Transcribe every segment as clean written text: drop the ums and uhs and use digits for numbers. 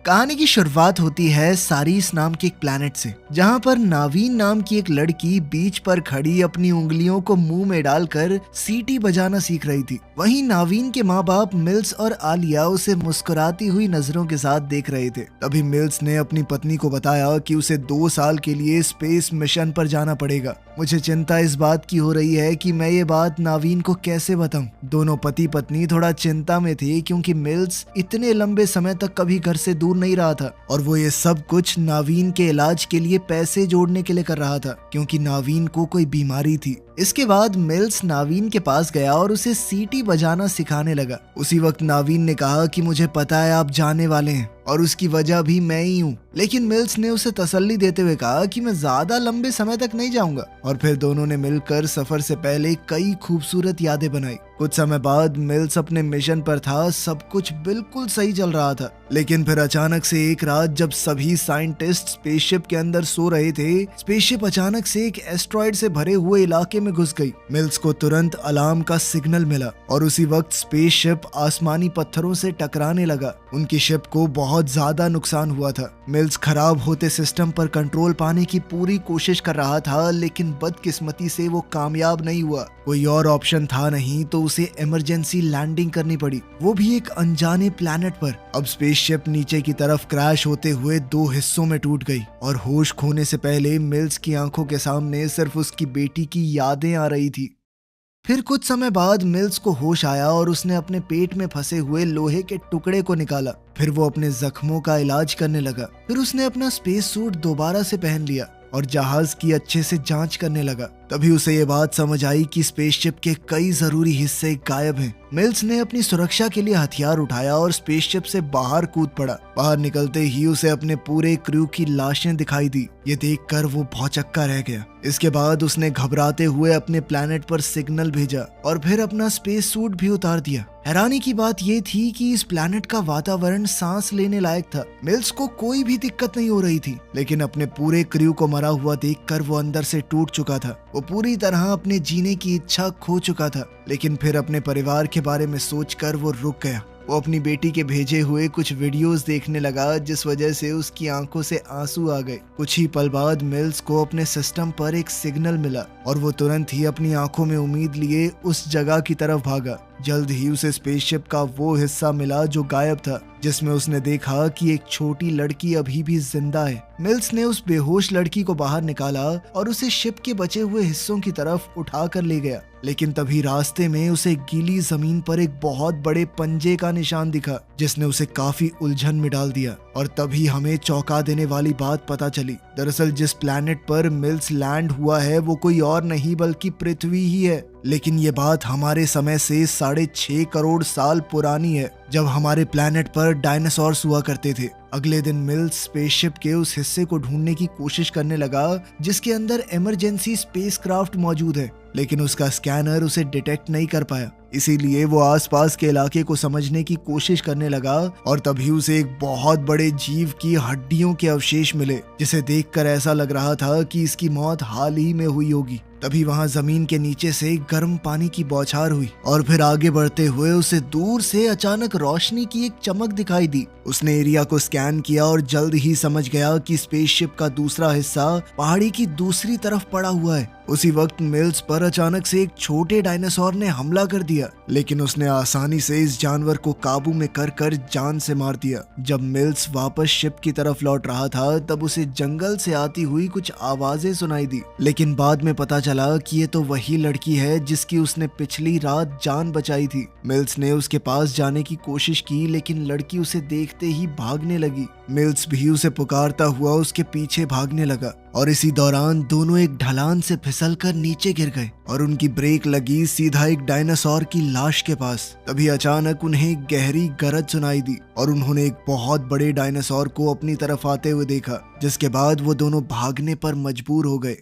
कहानी की शुरुआत होती है सारीस नाम के एक प्लैनेट से, जहां पर नावीन नाम की एक लड़की बीच पर खड़ी अपनी उंगलियों को मुंह में डालकर सीटी बजाना सीख रही थी। वहीं नावीन के माँ बाप मिल्स और आलिया उसे मुस्कुराती हुई नजरों के साथ देख रहे थे। तभी मिल्स ने अपनी पत्नी को बताया कि उसे 2 साल के लिए स्पेस मिशन पर जाना पड़ेगा। मुझे चिंता इस बात की हो रही है कि मैं ये बात नावीन को कैसे बताऊं। दोनों पति पत्नी थोड़ा चिंता में थे, क्योंकि मिल्स इतने लंबे समय तक कभी घर से दूर नहीं रहा था और वो ये सब कुछ नावीन के इलाज के लिए पैसे जोड़ने के लिए कर रहा था, क्योंकि नावीन को कोई बीमारी थी। इसके बाद मिल्स नावीन के पास गया और उसे सीटी बजाना सिखाने लगा। उसी वक्त नावीन ने कहा कि मुझे पता है आप जाने वाले हैं और उसकी वजह भी मैं ही हूँ, लेकिन मिल्स ने उसे तसल्ली देते हुए कहा कि मैं ज्यादा लंबे समय तक नहीं जाऊंगा। और फिर दोनों ने मिलकर सफर से पहले कई खूबसूरत यादें बनाई। कुछ समय बाद मिल्स अपने मिशन पर था, सब कुछ बिल्कुल सही चल रहा था, लेकिन फिर अचानक से एक रात जब सभी साइंटिस्ट स्पेसशिप के अंदर सो रहे थे, स्पेसशिप अचानक से एक एस्ट्रॉइड से भरे हुए इलाके में घुस गई। मिल्स को तुरंत अलार्म का सिग्नल मिला और उसी वक्त स्पेसशिप आसमानी पत्थरों से टकराने लगा। उनकी शिप को बहुत ज्यादा नुकसान हुआ था। मिल्स खराब होते सिस्टम पर कंट्रोल पाने की पूरी कोशिश कर रहा था, लेकिन बदकिस्मती से वो कामयाब नहीं हुआ। कोई और ऑप्शन था नहीं, तो उसे इमरजेंसी लैंडिंग करनी पड़ी, वो भी एक अनजाने प्लैनेट पर। अब स्पेसशिप नीचे की तरफ क्रैश होते हुए 2 हिस्सों में टूट गई और होश खोने से पहले मिल्स की आंखों के सामने सिर्फ उसकी बेटी की यादें आ रही थी। फिर कुछ समय बाद मिल्स को होश आया और उसने अपने पेट में फंसे हुए लोहे के टुकड़े को निकाला। फिर वो अपने जख्मों का इलाज करने लगा। फिर उसने अपना स्पेस सूट दोबारा से पहन लिया और जहाज की अच्छे से जांच करने लगा। तभी उसे ये बात समझ आई कि स्पेसशिप के कई जरूरी हिस्से गायब हैं। मिल्स ने अपनी सुरक्षा के लिए हथियार उठाया और स्पेसशिप से बाहर कूद पड़ा। बाहर निकलते ही उसे अपने पूरे क्रू की लाशें दिखाई दी। ये देखकर वो भौचक्का रह गया। इसके बाद उसने घबराते हुए अपने प्लैनेट पर सिग्नल भेजा और फिर अपना स्पेस सूट भी उतार दिया। हैरानी की बात ये थी कि इस प्लैनेट का वातावरण सांस लेने लायक था। मिल्स को कोई भी दिक्कत नहीं हो रही थी, लेकिन अपने पूरे क्रू को मरा हुआ देखकर वो अंदर से टूट चुका था। वो पूरी तरह अपने जीने की इच्छा खो चुका था, लेकिन फिर अपने परिवार के बारे में सोचकर वो रुक गया। वो अपनी बेटी के भेजे हुए कुछ वीडियोस देखने लगा, जिस वजह से उसकी आंखों से आंसू आ गए। कुछ ही पल बाद मिल्स को अपने सिस्टम पर एक सिग्नल मिला और वो तुरंत ही अपनी आंखों में उम्मीद लिए उस जगह की तरफ भागा। जल्द ही उसे स्पेसशिप का वो हिस्सा मिला जो गायब था, जिसमें उसने देखा कि एक छोटी लड़की अभी भी जिंदा है। मिल्स ने उस बेहोश लड़की को बाहर निकाला और उसे शिप के बचे हुए हिस्सों की तरफ उठा कर ले गया, लेकिन तभी रास्ते में उसे गीली जमीन पर एक बहुत बड़े पंजे का निशान दिखा, जिसने उसे काफी उलझन में डाल दिया। और तभी हमें चौंका देने वाली बात पता चली। दरअसल जिस प्लैनेट पर मिल्स लैंड हुआ है वो कोई और नहीं बल्कि पृथ्वी ही है। लेकिन ये बात हमारे समय से 6.5 करोड़ साल पुरानी है, जब हमारे प्लैनेट पर डायनासोर्स हुआ करते थे। अगले दिन मिल्स स्पेसशिप के उस हिस्से को ढूंढने की कोशिश करने लगा जिसके अंदर इमरजेंसी स्पेसक्राफ्ट मौजूद है, लेकिन उसका स्कैनर उसे डिटेक्ट नहीं कर पाया। इसीलिए वो आसपास के इलाके को समझने की कोशिश करने लगा और तभी उसे एक बहुत बड़े जीव की हड्डियों के अवशेष मिले, जिसे देखकर ऐसा लग रहा था कि इसकी मौत हाल ही में हुई होगी। तभी वहां जमीन के नीचे से गर्म पानी की बौछार हुई और फिर आगे बढ़ते हुए उसे दूर से अचानक रोशनी की एक चमक दिखाई दी। उसने एरिया को स्कैन किया और जल्द ही समझ गया कि स्पेसशिप का दूसरा हिस्सा पहाड़ी की दूसरी तरफ पड़ा हुआ है। उसी वक्त मिल्स पर अचानक से एक छोटे डायनासोर ने हमला कर दिया, लेकिन उसने आसानी से इस जानवर को काबू में कर जान से मार दिया। जब मिल्स वापस शिप की तरफ लौट रहा था, तब उसे जंगल से आती हुई कुछ आवाजें सुनाई दी, लेकिन बाद में पता चला कि ये तो वही लड़की है जिसकी उसने पिछली रात जान बचाई थी। मिल्स ने उसके पास जाने की कोशिश की, लेकिन लड़की उसे देखते ही भागने लगी। मिल्स भी उसे पुकारता हुआ उसके पीछे भागने लगा और इसी दौरान दोनों एक ढलान से फिसलकर नीचे गिर गए और उनकी ब्रेक लगी सीधा एक डायनासोर की लाश के पास। तभी अचानक उन्हें एक गहरी गरज सुनाई दी और उन्होंने एक बहुत बड़े डायनासोर को अपनी तरफ आते हुए देखा, जिसके बाद वो दोनों भागने पर मजबूर हो गए।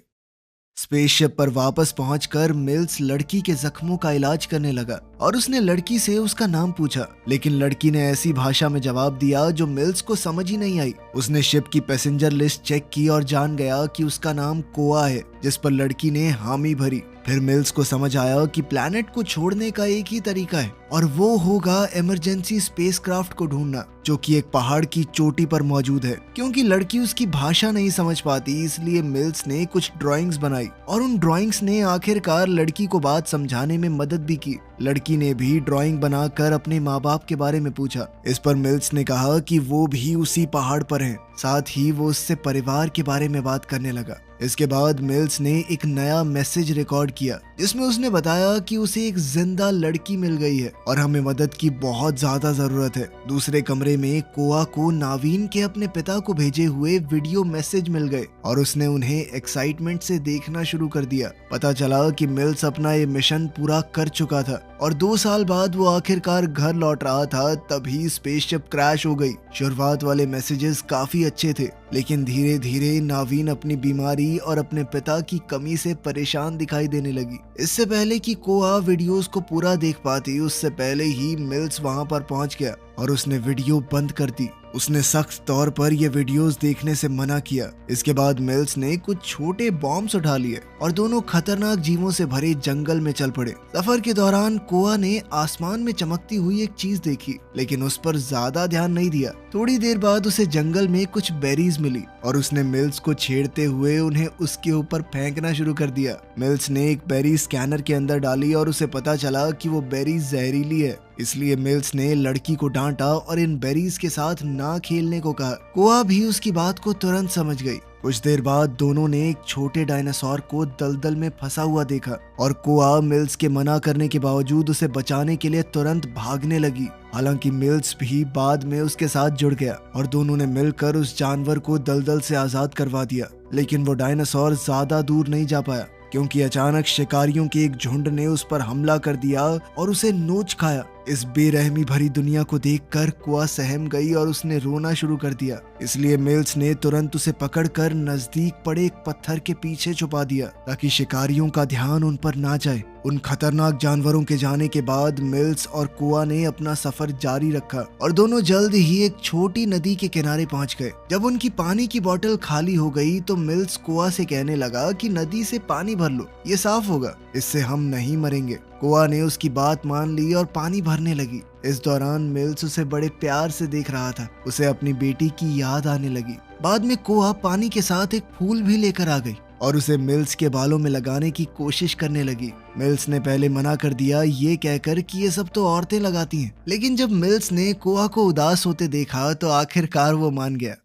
स्पेसशिप पर वापस पहुंचकर मिल्स लड़की के जख्मों का इलाज करने लगा और उसने लड़की से उसका नाम पूछा, लेकिन लड़की ने ऐसी भाषा में जवाब दिया जो मिल्स को समझ ही नहीं आई। उसने शिप की पैसेंजर लिस्ट चेक की और जान गया कि उसका नाम कोआ है, जिस पर लड़की ने हामी भरी। फिर मिल्स को समझ आया कि प्लैनेट को छोड़ने का एक ही तरीका है और वो होगा इमरजेंसी स्पेसक्राफ्ट को ढूंढना, जो कि एक पहाड़ की चोटी पर मौजूद है। क्योंकि लड़की उसकी भाषा नहीं समझ पाती, इसलिए मिल्स ने कुछ ड्राइंग्स बनाई और उन ड्राइंग्स ने आखिरकार लड़की को बात समझाने में मदद भी की। लड़की ने भी ड्राइंग बनाकर अपने माँ बाप के बारे में पूछा। इस पर मिल्स ने कहा कि वो भी उसी पहाड़ पर हैं। साथ ही वो उससे परिवार के बारे में बात करने लगा। इसके बाद मिल्स ने एक नया मैसेज रिकॉर्ड किया, जिसमें उसने बताया कि उसे एक जिंदा लड़की मिल गई है और हमें मदद की बहुत ज्यादा जरूरत है। दूसरे कमरे में कोआ को नावीन के अपने पिता को भेजे हुए वीडियो मैसेज मिल गए और उसने उन्हें एक्साइटमेंट से देखना शुरू कर दिया। पता चला कि मिल्स अपना ये मिशन पूरा कर चुका था और 2 साल बाद वो आखिरकार घर लौट रहा था, तभी स्पेसशिप क्रैश हो गई। शुरुआत वाले मैसेजेस काफी अच्छे थे, लेकिन धीरे धीरे नावीन अपनी बीमारी और अपने पिता की कमी से परेशान दिखाई देने लगी। इससे पहले कि कोआ वीडियोस को पूरा देख पाती, उससे पहले ही मिल्स वहां पर पहुंच गया और उसने वीडियो बंद कर दी। उसने सख्त तौर पर ये वीडियोस देखने से मना किया। इसके बाद मिल्स ने कुछ छोटे बॉम्ब्स उठा लिए और दोनों खतरनाक जीवों से भरे जंगल में चल पड़े। सफर के दौरान कोआ ने आसमान में चमकती हुई एक चीज देखी, लेकिन उस पर ज्यादा ध्यान नहीं दिया। थोड़ी देर बाद उसे जंगल में कुछ बेरीज मिली और उसने मिल्स को छेड़ते हुए उन्हें उसके ऊपर फेंकना शुरू कर दिया। मिल्स ने एक बेरी स्कैनर के अंदर डाली और उसे पता चला कि वो बेरी जहरीली है। इसलिए मिल्स ने लड़की को डांटा और इन बेरीज के साथ ना खेलने को कहा। कोआ भी उसकी बात को तुरंत समझ गई। कुछ देर बाद दोनों ने एक छोटे डायनासोर को दलदल में फंसा हुआ देखा और कोआ मिल्स के मना करने के बावजूद उसे बचाने के लिए तुरंत भागने लगी। हालांकि मिल्स भी बाद में उसके साथ जुड़ गया और दोनों ने मिलकर उस जानवर को दलदल से आजाद करवा दिया। लेकिन वो डायनासोर ज्यादा दूर नहीं जा पाया, क्योंकि अचानक शिकारियों के एक झुंड ने उस पर हमला कर दिया और उसे नोच खाया। इस बेरहमी भरी दुनिया को देखकर कोआ सहम गई और उसने रोना शुरू कर दिया। इसलिए मिल्स ने तुरंत उसे पकड़कर नजदीक पड़े एक पत्थर के पीछे छुपा दिया, ताकि शिकारियों का ध्यान उन पर ना जाए। उन खतरनाक जानवरों के जाने के बाद मिल्स और कोआ ने अपना सफर जारी रखा और दोनों जल्द ही एक छोटी नदी के किनारे पहुंच गए। जब उनकी पानी की बोतल खाली हो गई तो मिल्स कोआ से कहने लगा कि नदी से पानी भर लो, ये साफ होगा, इससे हम नहीं मरेंगे। कोआ ने उसकी बात मान ली और पानी भरने लगी। इस दौरान मिल्स उसे बड़े प्यार से देख रहा था। उसे अपनी बेटी की याद आने लगी। बाद में कोआ पानी के साथ एक फूल भी लेकर आ गई और उसे मिल्स के बालों में लगाने की कोशिश करने लगी। मिल्स ने पहले मना कर दिया, ये कहकर कि ये सब तो औरतें लगाती हैं। लेकिन जब मिल्स ने कोआ को उदास होते देखा तो आखिरकार वो मान गया।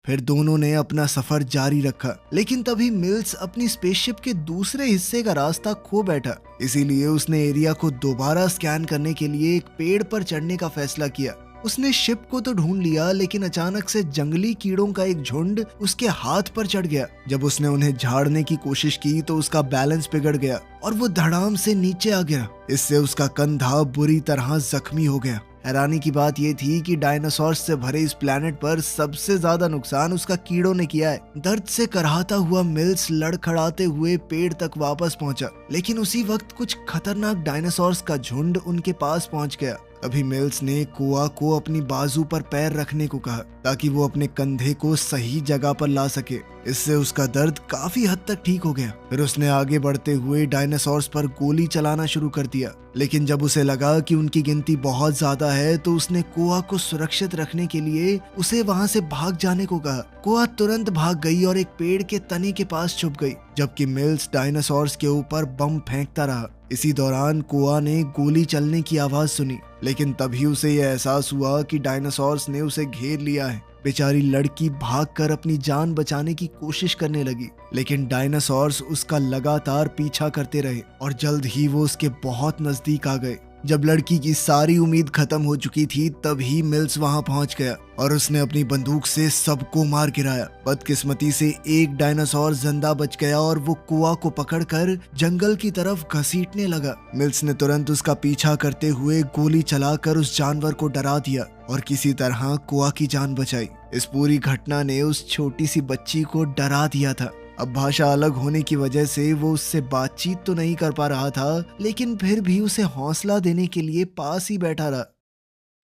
फिर दोनों ने अपना सफर जारी रखा, लेकिन तभी मिल्स अपनी स्पेसशिप के दूसरे हिस्से का रास्ता खो बैठा। इसीलिए उसने एरिया को दोबारा स्कैन करने के लिए एक पेड़ पर चढ़ने का फैसला किया। उसने शिप को तो ढूंढ लिया, लेकिन अचानक से जंगली कीड़ों का एक झुंड उसके हाथ पर चढ़ गया। जब उसने उन्हें झाड़ने की कोशिश की तो उसका बैलेंस बिगड़ गया और वो धड़ाम से नीचे आ गिरा। इससे उसका कंधा बुरी तरह जख्मी हो गया। हैरानी की बात यह थी कि डायनासोर से भरे इस प्लेनेट पर सबसे ज्यादा नुकसान उसका कीड़ों ने किया है। दर्द से कराहता हुआ मिल्स लड़खड़ाते हुए पेड़ तक वापस पहुंचा, लेकिन उसी वक्त कुछ खतरनाक डायनासोर्स का झुंड उनके पास पहुंच गया। अभी मिल्स ने कोआ को अपनी बाजू पर पैर रखने को कहा, ताकि वो अपने कंधे को सही जगह पर ला सके। इससे उसका दर्द काफी हद तक ठीक हो गया। फिर उसने आगे बढ़ते हुए डायनासोर्स पर गोली चलाना शुरू कर दिया, लेकिन जब उसे लगा कि उनकी गिनती बहुत ज्यादा है तो उसने कोआ को सुरक्षित रखने के लिए उसे वहां से भाग जाने को कहा। कोआ तुरंत भाग गई और एक पेड़ के तने के पास छुप गई, जबकि मिल्स डायनासोर्स के ऊपर बम फेंकता रहा। इसी दौरान कोआ ने गोली चलने की आवाज सुनी, लेकिन तभी उसे यह एहसास हुआ कि डायनासोर्स ने उसे घेर लिया है। बेचारी लड़की भागकर अपनी जान बचाने की कोशिश करने लगी, लेकिन डायनासोर्स उसका लगातार पीछा करते रहे और जल्द ही वो उसके बहुत नजदीक आ गए। जब लड़की की सारी उम्मीद खत्म हो चुकी थी तभी मिल्स वहां पहुंच गया और उसने अपनी बंदूक से सबको मार गिराया। बदकिस्मती से एक डायनासोर जिंदा बच गया और वो कोआ को पकड़कर जंगल की तरफ घसीटने लगा। मिल्स ने तुरंत उसका पीछा करते हुए गोली चलाकर उस जानवर को डरा दिया और किसी तरह कोआ की जान बचाई। इस पूरी घटना ने उस छोटी सी बच्ची को डरा दिया था। अब भाषा अलग होने की वजह से वो उससे बातचीत तो नहीं कर पा रहा था, लेकिन फिर भी उसे हौसला देने के लिए पास ही बैठा रहा।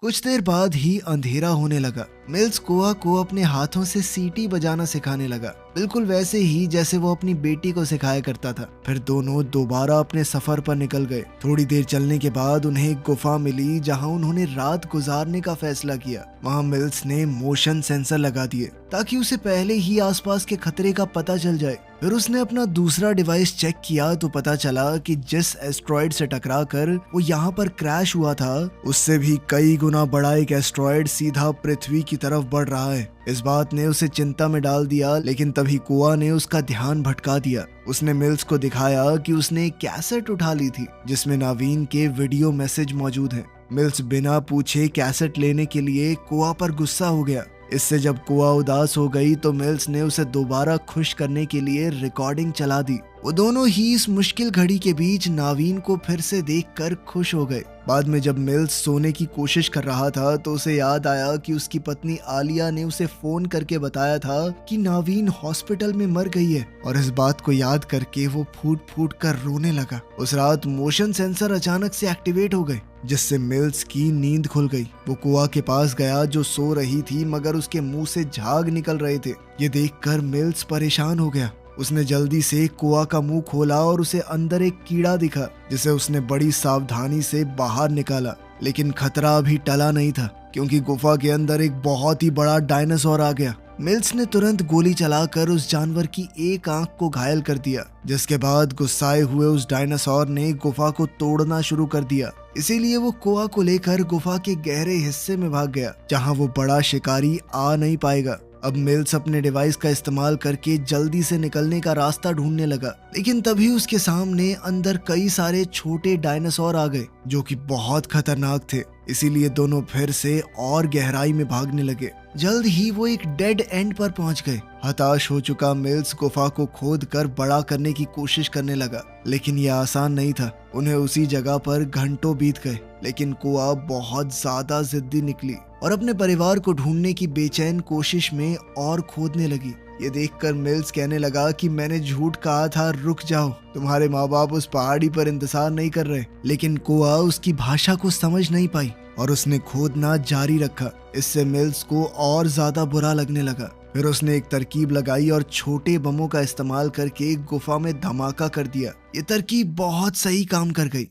कुछ देर बाद ही अंधेरा होने लगा। मिल्स कोआ को अपने हाथों से सीटी बजाना सिखाने लगा। बिल्कुल वैसे ही जैसे वो अपनी बेटी को सिखाया करता था। फिर दोनों दोबारा अपने सफर पर निकल गए। थोड़ी देर चलने के बाद उन्हें एक गुफा मिली जहां उन्होंने रात गुजारने का फैसला किया। वहां मिल्स ने मोशन सेंसर लगा दिए ताकि उसे पहले ही आसपास के खतरे का पता चल जाए। फिर उसने अपना दूसरा डिवाइस चेक किया तो पता चला कि जिस एस्ट्रॉयड से टकराकर वो यहाँ पर क्रैश हुआ था, उससे भी कई गुना बड़ा एक एस्ट्रॉयड सीधा पृथ्वी की तरफ बढ़ रहा है। इस बात ने उसे चिंता में डाल दिया, लेकिन तभी कुआ ने उसका ध्यान भटका दिया। उसने मिल्स को दिखाया कि उसने एक कैसेट उठा ली थी जिसमें नावीन के वीडियो मैसेज मौजूद हैं। मिल्स बिना पूछे कैसेट लेने के लिए कुआ पर गुस्सा हो गया। इससे जब कुआ उदास हो गई तो मिल्स ने उसे दोबारा खुश करने के लिए रिकॉर्डिंग चला दी। वो दोनों ही इस मुश्किल घड़ी के बीच नावीन को फिर से देखकर खुश हो गए। बाद में जब मिल्स सोने की कोशिश कर रहा था तो उसे याद आया कि उसकी पत्नी आलिया ने उसे फोन करके बताया था कि नावीन हॉस्पिटल में मर गई है, और इस बात को याद करके वो फूट फूट कर रोने लगा। उस रात मोशन सेंसर अचानक से एक्टिवेट हो गए जिससे मिल्स की नींद खुल गई। वो कुआ के पास गया जो सो रही थी मगर उसके मुंह से झाग निकल रहे थे। ये देखकर मिल्स परेशान हो गया। उसने जल्दी से कुआ का मुंह खोला और उसे अंदर एक कीड़ा दिखा जिसे उसने बड़ी सावधानी से बाहर निकाला। लेकिन खतरा अभी टला नहीं था क्योंकि गुफा के अंदर एक बहुत ही बड़ा डायनासोर आ गया। मिल्स ने तुरंत गोली चलाकर उस जानवर की एक आंख को घायल कर दिया, जिसके बाद गुस्साए हुए उस डायनासोर ने गुफा को तोड़ना शुरू कर दिया। इसीलिए वो कुआ को लेकर गुफा के गहरे हिस्से में भाग गया जहां वो बड़ा शिकारी आ नहीं पाएगा। अब मिल्स अपने डिवाइस का इस्तेमाल करके जल्दी से निकलने का रास्ता ढूंढने लगा, लेकिन तभी उसके सामने अंदर कई सारे छोटे डायनासोर आ गए जो कि बहुत खतरनाक थे। इसीलिए दोनों फिर से और गहराई में भागने लगे। जल्द ही वो एक डेड एंड पर पहुंच गए। हताश हो चुका मिल्स गुफा को खोद कर बड़ा करने की कोशिश करने लगा, लेकिन यह आसान नहीं था। उन्हें उसी जगह पर घंटों बीत गए, लेकिन कुआ बहुत ज्यादा जिद्दी निकली और अपने परिवार को ढूंढने की बेचैन कोशिश में और खोदने लगी। ये देखकर मिल्स कहने लगा कि मैंने झूठ कहा था, रुक जाओ, तुम्हारे माँ बाप उस पहाड़ी पर इंतजार नहीं कर रहे। लेकिन कुआ उसकी भाषा को समझ नहीं पाई और उसने खोदना जारी रखा। इससे मिल्स को और ज्यादा बुरा लगने लगा। फिर उसने एक तरकीब लगाई और छोटे बमों का इस्तेमाल करके गुफा में धमाका कर दिया। ये तरकीब बहुत सही काम कर गई।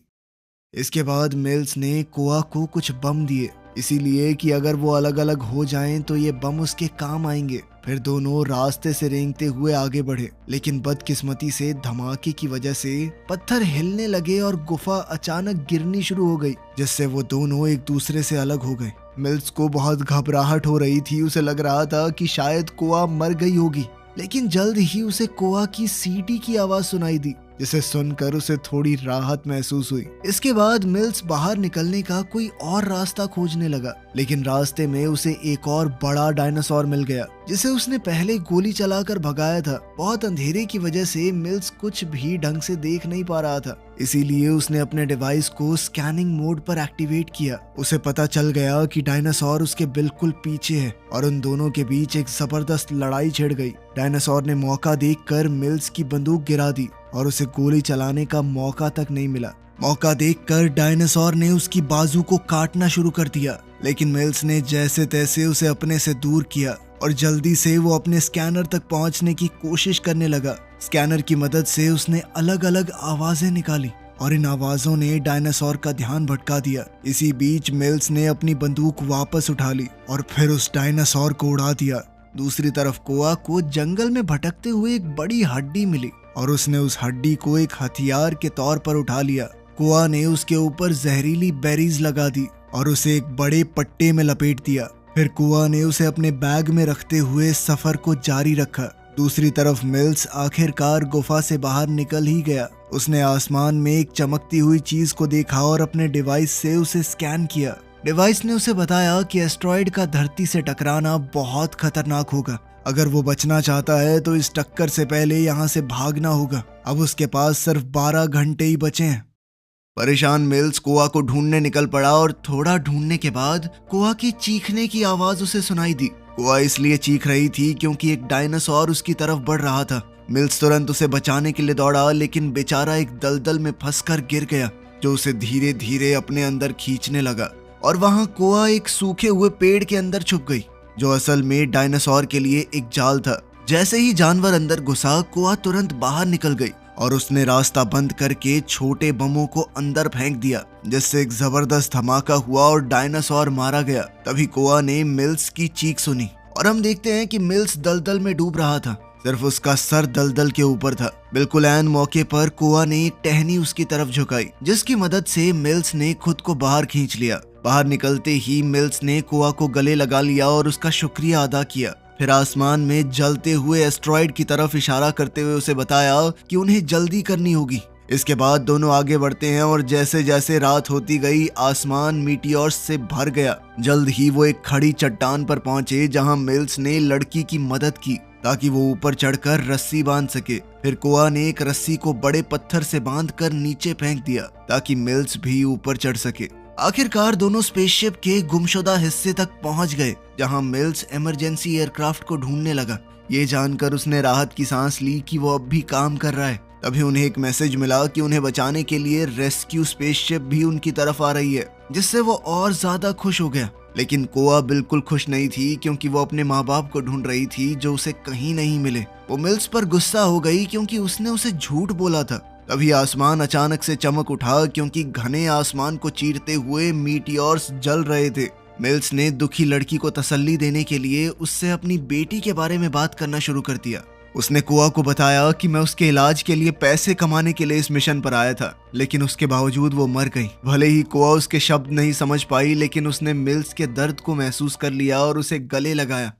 इसके बाद मिल्स ने कुआ को कुछ बम दिए, इसीलिए कि अगर वो अलग अलग हो जाएं तो ये बम उसके काम आएंगे। फिर दोनों रास्ते से रेंगते हुए आगे बढ़े, लेकिन बदकिस्मती से धमाके की वजह से पत्थर हिलने लगे और गुफा अचानक गिरनी शुरू हो गई, जिससे वो दोनों एक दूसरे से अलग हो गए। मिल्स को बहुत घबराहट हो रही थी। उसे लग रहा था कि शायद कुआ मर गई होगी, लेकिन जल्द ही उसे कुआ की सीटी की आवाज सुनाई दी, जिसे सुनकर उसे थोड़ी राहत महसूस हुई। इसके बाद मिल्स बाहर निकलने का कोई और रास्ता खोजने लगा, लेकिन रास्ते में उसे एक और बड़ा डायनासोर मिल गया जिसे उसने पहले गोली चलाकर भगाया था। बहुत अंधेरे की वजह से मिल्स कुछ भी ढंग से देख नहीं पा रहा था, इसीलिए उसने अपने डिवाइस को स्कैनिंग मोड पर एक्टिवेट किया। उसे पता चल गया कि डायनासोर उसके बिल्कुल पीछे है और उन दोनों के बीच एक जबरदस्त लड़ाई छिड़ गई। डायनासोर ने मौका देखकर मिल्स की बंदूक गिरा दी और उसे गोली चलाने का मौका तक नहीं मिला। मौका देखकर डायनासोर ने उसकी बाजू को काटना शुरू कर दिया, लेकिन मिल्स ने जैसे तैसे उसे अपने से दूर किया और जल्दी से वो अपने स्कैनर तक पहुंचने की कोशिश करने लगा। स्कैनर की मदद से उसने अलग अलग आवाजें निकाली और इन आवाजों ने डायनासोर का ध्यान भटका दिया। इसी बीच मिल्स ने अपनी बंदूक वापस उठा ली और फिर उस डायनासोर को उड़ा दिया। दूसरी तरफ कुआ को जंगल में भटकते हुए एक बड़ी हड्डी मिली और उसने उस हड्डी को एक हथियार के तौर पर उठा लिया। कुआ ने उसके ऊपर जहरीली बेरीज लगा दी और उसे एक बड़े पट्टे में लपेट दिया। फिर कुआ ने उसे अपने बैग में रखते हुए सफर को जारी रखा। दूसरी तरफ मिल्स आखिरकार गुफा से बाहर निकल ही गया। उसने आसमान में एक चमकती हुई चीज को देखा और अपने डिवाइस से उसे स्कैन किया। डिवाइस ने उसे बताया कि एस्ट्रॉयड का धरती से टकराना बहुत खतरनाक होगा। अगर वो बचना चाहता है तो इस टक्कर से पहले यहाँ से भागना होगा। अब उसके पास सिर्फ 12 घंटे ही बचे हैं। परेशान मिल्स कुआ को ढूंढने निकल पड़ा और थोड़ा ढूंढने के बाद कुआ की चीखने की आवाज उसे सुनाई दी। कुआ इसलिए चीख रही थी क्योंकि एक डायनासोर उसकी तरफ बढ़ रहा था। मिल्स तुरंत उसे बचाने के लिए दौड़ा, लेकिन बेचारा एक दलदल में फंसकर गिर गया जो उसे धीरे धीरे अपने अंदर खींचने लगा। और वहां कुआ एक सूखे हुए पेड़ के अंदर छुप गई जो असल में डायनासोर के लिए एक जाल था जैसे ही जानवर अंदर घुसा, कोआ तुरंत बाहर निकल गई और उसने रास्ता बंद करके छोटे बमों को अंदर फेंक दिया, जिससे एक जबरदस्त धमाका हुआ और डायनासोर मारा गया। तभी कोआ ने मिल्स की चीख सुनी और हम देखते हैं कि मिल्स दलदल में डूब रहा था। सिर्फ उसका सर दलदल के ऊपर था। बिल्कुल ऐन मौके पर कोआ ने एक टहनी उसकी तरफ झुकाई, जिसकी मदद से मिल्स ने खुद को बाहर खींच लिया। बाहर निकलते ही मिल्स ने कोआ को गले लगा लिया और उसका शुक्रिया अदा किया। फिर आसमान में जलते हुए एस्ट्रॉयड की तरफ इशारा करते हुए उसे बताया कि उन्हें जल्दी करनी होगी। इसके बाद दोनों आगे बढ़ते हैं और जैसे जैसे रात होती गई, आसमान मीटियोर्स से भर गया। जल्द ही वो एक खड़ी चट्टान पर पहुंचे, जहां मिल्स ने लड़की की मदद की ताकि वो ऊपर चढ़कर रस्सी बांध सके। फिर कोआ ने एक रस्सी को बड़े पत्थर से बांधकर नीचे फेंक दिया ताकि मिल्स भी ऊपर चढ़ सके। आखिरकार दोनों स्पेसशिप के गुमशुदा हिस्से तक पहुंच गए, जहां मिल्स इमरजेंसी एयरक्राफ्ट को ढूंढने लगा। ये जानकर उसने राहत की सांस ली कि वो अब भी काम कर रहा है। तभी उन्हें एक मैसेज मिला कि उन्हें बचाने के लिए रेस्क्यू स्पेसशिप भी उनकी तरफ आ रही है, जिससे वो और ज्यादा खुश हो गया। लेकिन कोआ बिल्कुल खुश नहीं थी, क्योंकि वो अपने माँ बाप को ढूंढ रही थी जो उसे कहीं नहीं मिले। वो मिल्स पर गुस्सा हो गई क्योंकि उसने उसे झूठ बोला था। तभी आसमान अचानक से चमक उठा, क्योंकि घने आसमान को चीरते हुए मीटियोर्स जल रहे थे। मिल्स ने दुखी लड़की को तसल्ली देने के लिए उससे अपनी बेटी के बारे में बात करना शुरू कर दिया। उसने कोआ को बताया कि मैं उसके इलाज के लिए पैसे कमाने के लिए इस मिशन पर आया था, लेकिन उसके बावजूद वो मर गई। भले ही कोआ उसके शब्द नहीं समझ पाई, लेकिन उसने मिल्स के दर्द को महसूस कर लिया और उसे गले लगाया।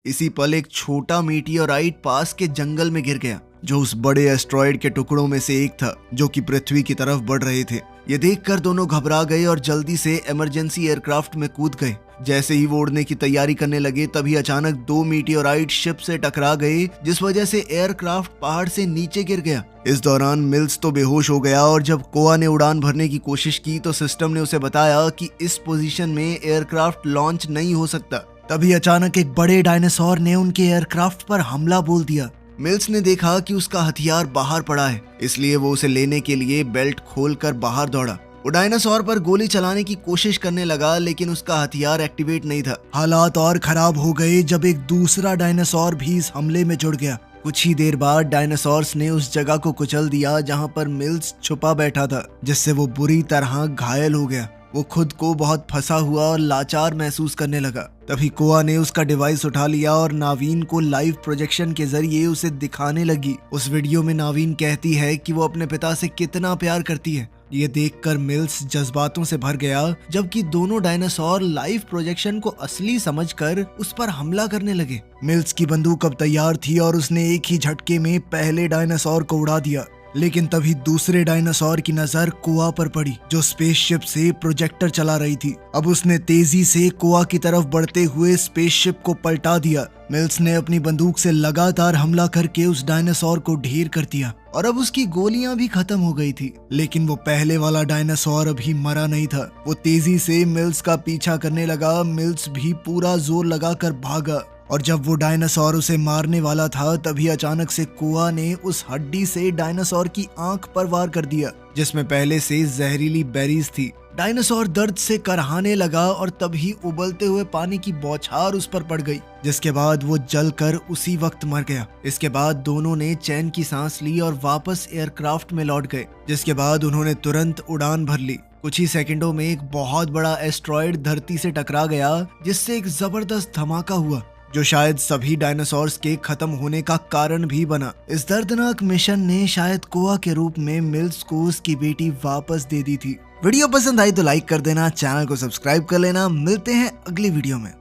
इसी पल एक छोटा मीटियोराइट पास के जंगल में गिर गया, जो उस बड़े एस्ट्रॉयड के टुकड़ों में से एक था, जो कि पृथ्वी की तरफ बढ़ रहे थे। ये देखकर दोनों घबरा गए और जल्दी से इमरजेंसी एयरक्राफ्ट में कूद गए। जैसे ही वो उड़ने की तैयारी करने लगे, तभी अचानक 2 मीटियोराइट शिप से टकरा गए, जिस वजह से एयरक्राफ्ट पहाड़ से नीचे गिर गया। इस दौरान मिल्स तो बेहोश हो गया और जब कोआ ने उड़ान भरने की कोशिश की तो सिस्टम ने उसे बताया कि इस पोजीशन में एयरक्राफ्ट लॉन्च नहीं हो सकता। तभी अचानक एक बड़े डायनासोर ने उनके एयरक्राफ्ट पर हमला बोल दिया। मिल्स ने देखा कि उसका हथियार बाहर पड़ा है, इसलिए वो उसे लेने के लिए बेल्ट खोलकर बाहर दौड़ा। वो डायनासोर पर गोली चलाने की कोशिश करने लगा, लेकिन उसका हथियार एक्टिवेट नहीं था। हालात और खराब हो गए जब एक दूसरा डायनासोर भी इस हमले में जुड़ गया। कुछ ही देर बाद डायनासोर्स ने उस जगह को कुचल दिया जहां पर मिल्स छुपा बैठा था, जिससे वो बुरी तरह घायल हो गया। वो खुद को बहुत फंसा हुआ और लाचार महसूस करने लगा। तभी कोआ ने उसका डिवाइस उठा लिया और नावीन को लाइव प्रोजेक्शन के जरिए उसे दिखाने लगी। उस वीडियो में नावीन कहती है कि वो अपने पिता से कितना प्यार करती है। ये देखकर मिल्स जज्बातों से भर गया, जबकि दोनों डायनासोर लाइव प्रोजेक्शन को असली समझकर उस पर हमला करने लगे। मिल्स की बंदूक अब तैयार थी और उसने एक ही झटके में पहले डायनासोर को उड़ा दिया। लेकिन तभी दूसरे डायनासोर की नजर कोआ पर पड़ी, जो स्पेसशिप से प्रोजेक्टर चला रही थी। अब उसने तेजी से कोआ की तरफ बढ़ते हुए स्पेसशिप को पलटा दिया। मिल्स ने अपनी बंदूक से लगातार हमला करके उस डायनासोर को ढेर कर दिया और अब उसकी गोलियां भी खत्म हो गई थी। लेकिन वो पहले वाला डायनासोर अभी मरा नहीं था। वो तेजी से मिल्स का पीछा करने लगा। मिल्स भी पूरा जोर लगाकर भागा और जब वो डायनासोर उसे मारने वाला था, तभी अचानक से कोआ ने उस हड्डी से डायनासोर की आंख पर वार कर दिया, जिसमें पहले से जहरीली बेरीज थी। डायनासोर दर्द से करहाने लगा और तभी उबलते हुए पानी की बौछार उस पर पड़ गई, जिसके बाद वो जलकर उसी वक्त मर गया। इसके बाद दोनों ने चैन की सांस ली और वापस एयरक्राफ्ट में लौट गए, जिसके बाद उन्होंने तुरंत उड़ान भर ली। कुछ ही सेकंडों में एक बहुत बड़ा एस्ट्रॉयड धरती से टकरा गया, जिससे एक जबरदस्त धमाका हुआ, जो शायद सभी डायनासोर्स के खत्म होने का कारण भी बना। इस दर्दनाक मिशन ने शायद कोआ के रूप में मिल्स को उसकी बेटी वापस दे दी थी। वीडियो पसंद आई तो लाइक कर देना, चैनल को सब्सक्राइब कर लेना। मिलते हैं अगली वीडियो में।